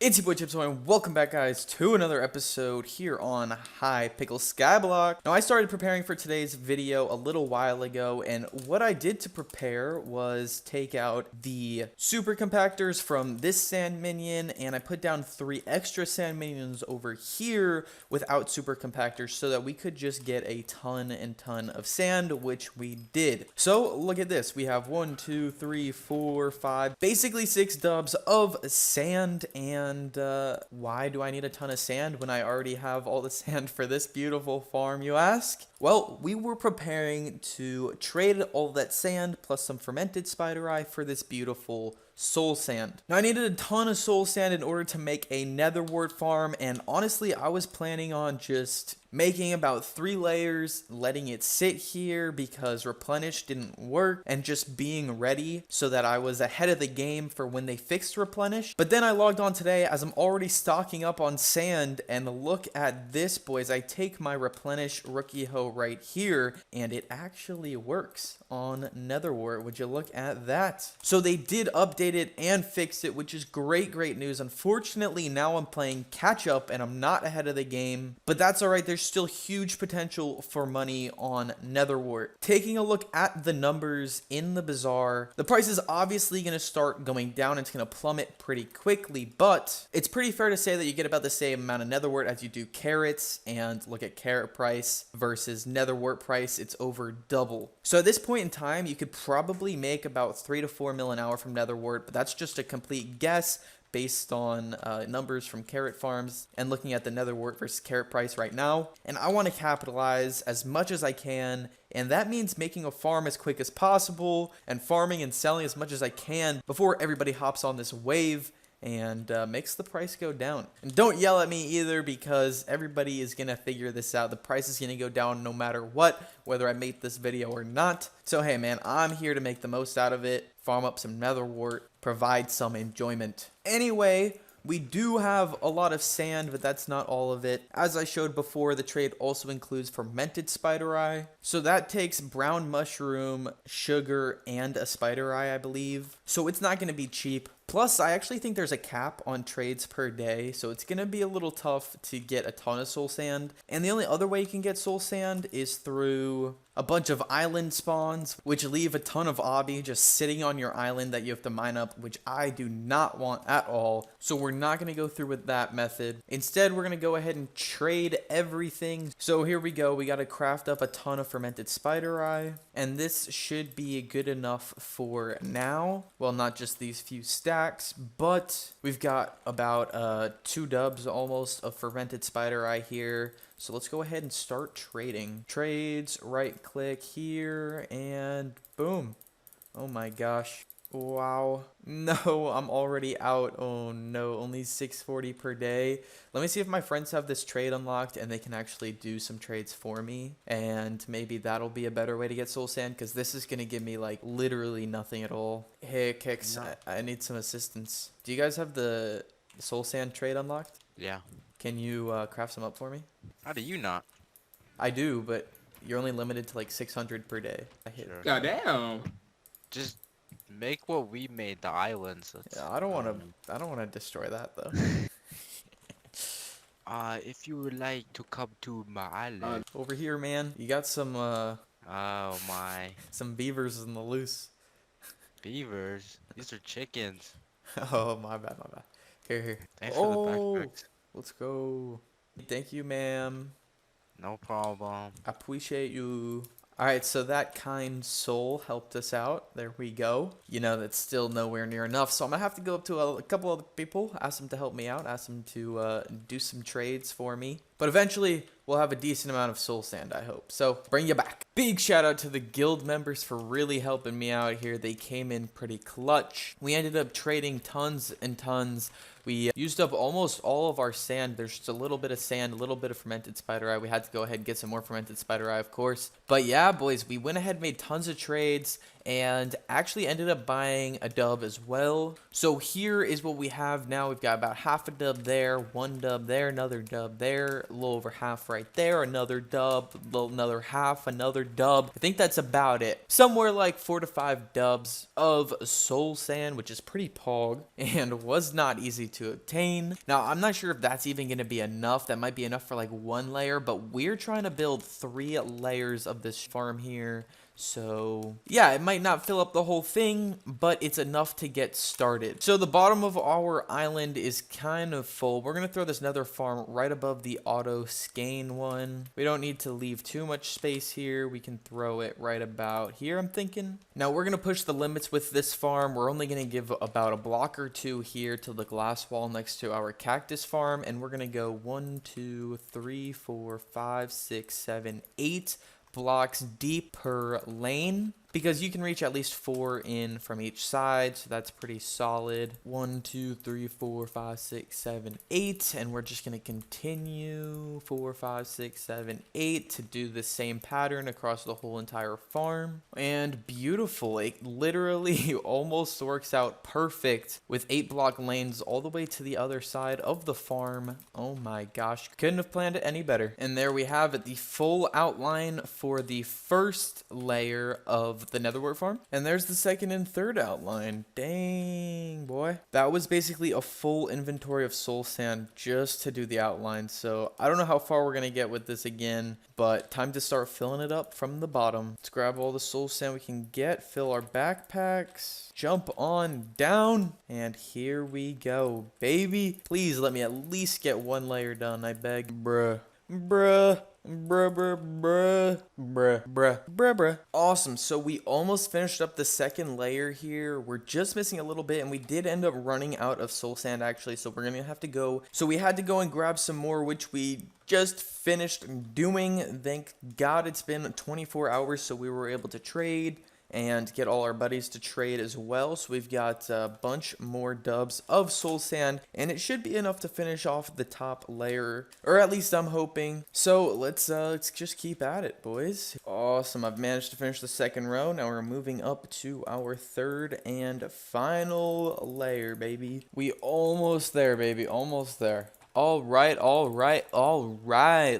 It's your boy Chips, and welcome back, guys, to another episode here on Hypixel Skyblock. Now, I started preparing for today's video a little while ago, and what I did to prepare was take out the super compactors from this sand minion, and I put down 3 extra sand minions over here without super compactors so that we could just get a ton and ton of sand, which we did. So, look at this. We have 1, 2, 3, 4, 5, basically 6 dubs of sand. And why do I need a ton of sand when I already have all the sand for this beautiful farm, you ask? Well, we were preparing to trade all that sand plus some fermented spider eye for this beautiful soul sand. Now, I needed a ton of soul sand in order to make a netherwart farm, and honestly, I was planning on just making about 3 layers, letting it sit here because replenish didn't work, and just being ready so that I was ahead of the game for when they fixed replenish. But then I logged on today as I'm already stocking up on sand, and look at this, boys. I take my replenish rookie hoe right here, and it actually works on netherwart. Would you look at that? So they did update it and fix it, which is great news. Unfortunately, now I'm playing catch up and I'm not ahead of the game, but that's all right. There's still huge potential for money on netherwart. Taking a look at the numbers in the bazaar, the price is obviously going to start going down. It's going to plummet pretty quickly, but it's pretty fair to say that you get about the same amount of netherwart as you do carrots. And look at carrot price versus netherwart price, it's over double. So at this point in time, you could probably make about 3 to 4 mil an hour from netherwart, but that's just a complete guess based on numbers from carrot farms and looking at the netherwart versus carrot price right now. And I want to capitalize as much as I can, and that means making a farm as quick as possible and farming and selling as much as I can before everybody hops on this wave and makes the price go down. And don't yell at me either, because everybody is gonna figure this out. The price is gonna go down no matter what, whether I make this video or not. So hey man, I'm here to make the most out of it, farm up some netherwart, provide some enjoyment. Anyway, we do have a lot of sand, but that's not all of it. As I showed before, the trade also includes fermented spider eye. So that takes brown mushroom, sugar, and a spider eye, I believe. So it's not going to be cheap. Plus, I actually think there's a cap on trades per day, so it's going to be a little tough to get a ton of soul sand. And the only other way you can get soul sand is through a bunch of island spawns, which leave a ton of obby just sitting on your island that you have to mine up, which I do not want at all. So we're not going to go through with that method. Instead, we're going to go ahead and trade everything. So here we go. We got to craft up a ton of fermented spider eye, and this should be good enough for now. Well, not just these few stacks, but we've got about 2 dubs almost of fermented spider eye here. So let's go ahead and start trading. Trades, right click here, and boom. Oh my gosh. Wow. No, I'm already out. Oh no, only 640 per day. Let me see if my friends have this trade unlocked and they can actually do some trades for me. And maybe that'll be a better way to get soul sand, because this is going to give me like literally nothing at all. Hey, Kix, no. I need some assistance. Do you guys have the soul sand trade unlocked? Yeah. Can you craft some up for me? How do you not? I do, but you're only limited to like 600 per day. I hit. Sure. God damn. Just make what we made, the islands. Yeah, I don't want to destroy that though. If you would like to come to my island. Over here, man. You got some Oh my. some beavers in the loose. Beavers? These are chickens. Oh, my bad. Here. Thanks for the backpacks. Let's go. Thank you, ma'am. No problem. I appreciate you. Alright, so that kind soul helped us out. There we go. You know, that's still nowhere near enough, so I'm gonna have to go up to a couple other people, ask them to help me out, ask them to do some trades for me. But eventually, we'll have a decent amount of soul sand, I hope. So, bring you back. Big shout out to the guild members for really helping me out here. They came in pretty clutch. We ended up trading tons and tons. We used up almost all of our sand. There's just a little bit of sand, a little bit of fermented spider eye. We had to go ahead and get some more fermented spider eye, of course. But yeah, boys, we went ahead and made tons of trades, and actually ended up buying a dub as well. So here is what we have now. We've got about half a dub there, one dub there, another dub there, a little over half right there, another dub, another half, another dub. I think that's about it. Somewhere like 4 to 5 dubs of soul sand, which is pretty pog and was not easy to obtain. Now, I'm not sure if that's even going to be enough. That might be enough for like 1 layer, but we're trying to build 3 layers of this farm here. So yeah, it might not fill up the whole thing, but it's enough to get started. So the bottom of our island is kind of full. We're going to throw this nether farm right above the auto skein one. We don't need to leave too much space here. We can throw it right about here, I'm thinking. Now we're going to push the limits with this farm. We're only going to give about a block or 2 here to the glass wall next to our cactus farm. And we're going to go 1, 2, 3, 4, 5, 6, 7, 8 blocks deep per lane, because you can reach at least 4 in from each side, so that's pretty solid. 1, 2, 3, 4, 5, 6, 7, 8, and we're just going to continue 4, 5, 6, 7, 8 to do the same pattern across the whole entire farm. And beautiful, it literally almost works out perfect with 8 block lanes all the way to the other side of the farm. Oh my gosh, couldn't have planned it any better. And there we have it, the full outline for the first layer of the netherwart farm. And there's the second and third outline. Dang, boy. That was basically a full inventory of soul sand just to do the outline. So I don't know how far we're going to get with this again, but time to start filling it up from the bottom. Let's grab all the soul sand we can get, fill our backpacks, jump on down, and here we go, baby. Please let me at least get 1 layer done, I beg. Bruh. Bruh. Bruh, bruh, bruh, bruh, bruh, bruh, bruh. Awesome, so we almost finished up the second layer here. We're just missing a little bit, and we did end up running out of soul sand, actually, so we're gonna have to go. So we had to go and grab some more, which we just finished doing. Thank God it's been 24 hours, so we were able to trade and get all our buddies to trade as well. So we've got a bunch more dubs of soul sand, and it should be enough to finish off the top layer, or at least I'm hoping. So let's just keep at it, boys. Awesome, I've managed to finish the second row. Now we're moving up to our third and final layer, baby. We almost there, baby, almost there. All right.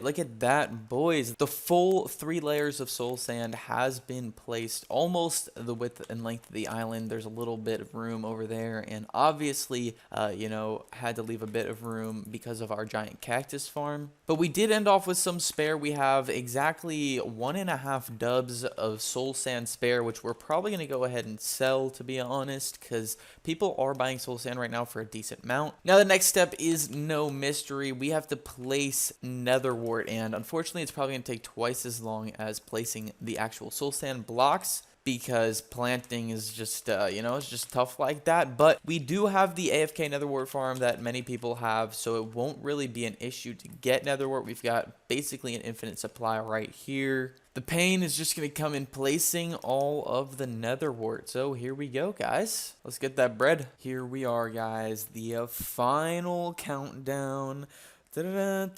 Look at that, boys. The full 3 layers of soul sand has been placed almost the width and length of the island. There's a little bit of room over there, and obviously, had to leave a bit of room because of our giant cactus farm. But we did end off with some spare. We have exactly 1.5 dubs of soul sand spare, which we're probably going to go ahead and sell, to be honest, because people are buying soul sand right now for a decent amount. Now, the next step is no mystery. We have to place netherwart, and unfortunately it's probably going to take twice as long as placing the actual soul sand blocks, because planting is just, it's just tough like that. But we do have the AFK netherwart farm that many people have, so it won't really be an issue to get netherwart. We've got basically an infinite supply right here. The pain is just going to come in placing all of the netherwart. So here we go, guys. Let's get that bread. Here we are, guys. The final countdown. Wow.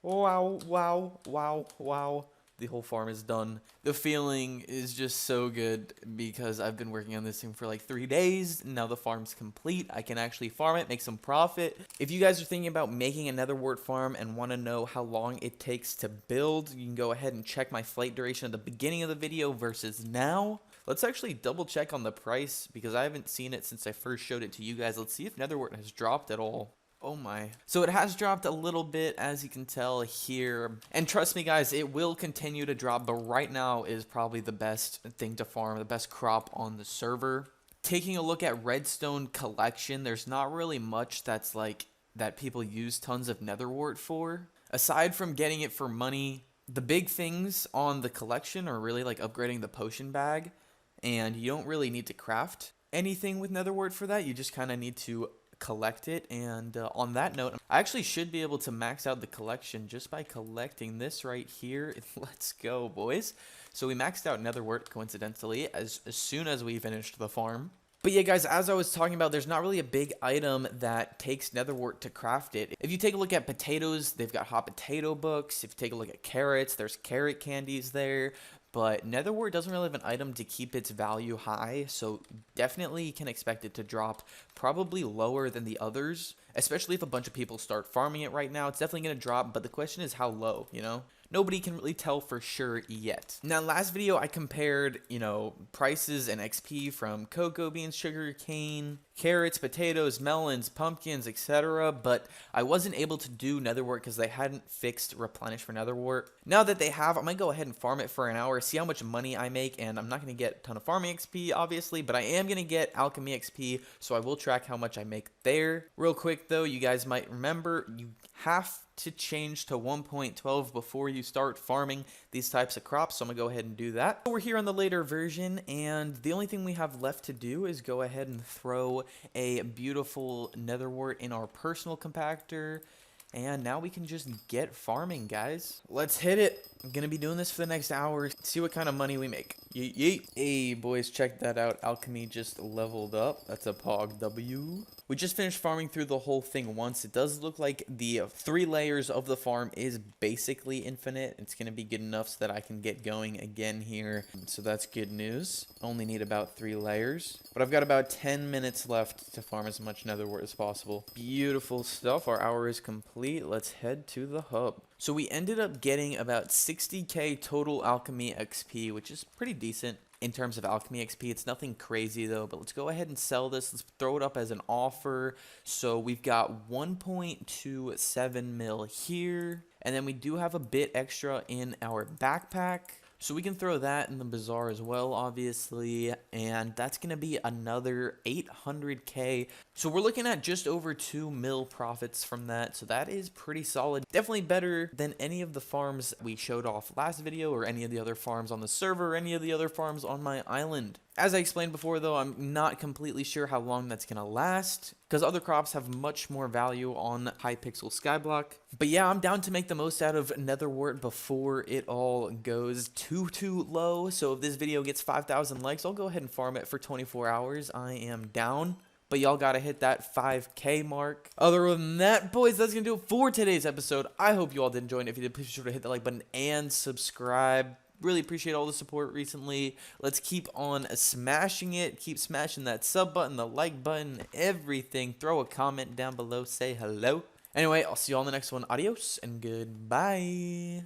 Wow, wow, wow, wow. The whole farm is done. The feeling is just so good because I've been working on this thing for like 3 days. Now the farm's complete. I can actually farm it, make some profit. If you guys are thinking about making a netherwart farm and want to know how long it takes to build, you can go ahead and check my flight duration at the beginning of the video versus now. Let's actually double check on the price because I haven't seen it since I first showed it to you guys. Let's see if netherwart has dropped at all. Oh my. So it has dropped a little bit, as you can tell here. And trust me, guys, it will continue to drop, but right now is probably the best thing to farm, the best crop on the server. Taking a look at redstone collection, there's not really much that's like that people use tons of netherwart for. Aside from getting it for money, the big things on the collection are really like upgrading the potion bag, and you don't really need to craft anything with netherwart for that. You just kind of need to collect it. And on that note, I actually should be able to max out the collection just by collecting this right here. Let's go, boys. So we maxed out netherwart coincidentally as soon as we finished the farm. But yeah, guys, as I was talking about, there's not really a big item that takes netherwart to craft it. If you take a look at potatoes, they've got hot potato books. If you take a look at carrots, there's carrot candies there. But netherwart doesn't really have an item to keep its value high, so definitely can expect it to drop probably lower than the others, especially if a bunch of people start farming it right now. It's definitely going to drop, but the question is how low, you know? Nobody can really tell for sure yet. Now, last video I compared, prices and XP from cocoa beans, sugar cane, carrots, potatoes, melons, pumpkins, etc. But I wasn't able to do netherwart because they hadn't fixed replenish for netherwart. Now that they have, I'm going to go ahead and farm it for an hour, see how much money I make, and I'm not going to get a ton of farming XP, obviously, but I am going to get alchemy XP, so I will track how much I make there. Real quick, though, you guys might remember, you have to change to 1.12 before you start farming these types of crops, so I'm gonna go ahead and do that. We're here on the later version, and the only thing we have left to do is go ahead and throw a beautiful netherwart in our personal compactor, and now we can just get farming, guys. Let's hit it. I'm gonna be doing this for the next hour, see what kind of money we make. Yeet, yeet. Hey, boys, check that out. Alchemy just leveled up. That's a Pog W. We just finished farming through the whole thing once. It does look like the 3 layers of the farm is basically infinite. It's going to be good enough so that I can get going again here. So that's good news. Only need about 3 layers. But I've got about 10 minutes left to farm as much netherwart as possible. Beautiful stuff. Our hour is complete. Let's head to the hub. So we ended up getting about 60k total alchemy XP, which is pretty decent. In terms of alchemy XP, it's nothing crazy though, but let's go ahead and sell this. Let's throw it up as an offer. So we've got 1.27 mil here, and then we do have a bit extra in our backpack. So we can throw that in the bazaar as well, obviously, and that's going to be another 800k. So we're looking at just over 2 mil profits from that, so that is pretty solid. Definitely better than any of the farms we showed off last video, or any of the other farms on the server, or any of the other farms on my island. As I explained before, though, I'm not completely sure how long that's going to last, because other crops have much more value on Hypixel Skyblock. But yeah, I'm down to make the most out of netherwart before it all goes too low. So if this video gets 5,000 likes, I'll go ahead and farm it for 24 hours. I am down. But y'all gotta hit that 5k mark. Other than that, boys, that's gonna do it for today's episode. I hope you all did enjoy it. If you did, please be sure to hit that like button and subscribe. Really appreciate all the support recently. Let's keep on smashing it. Keep smashing that sub button, the like button, everything. Throw a comment down below. Say hello. Anyway, I'll see you all in the next one. Adios and goodbye.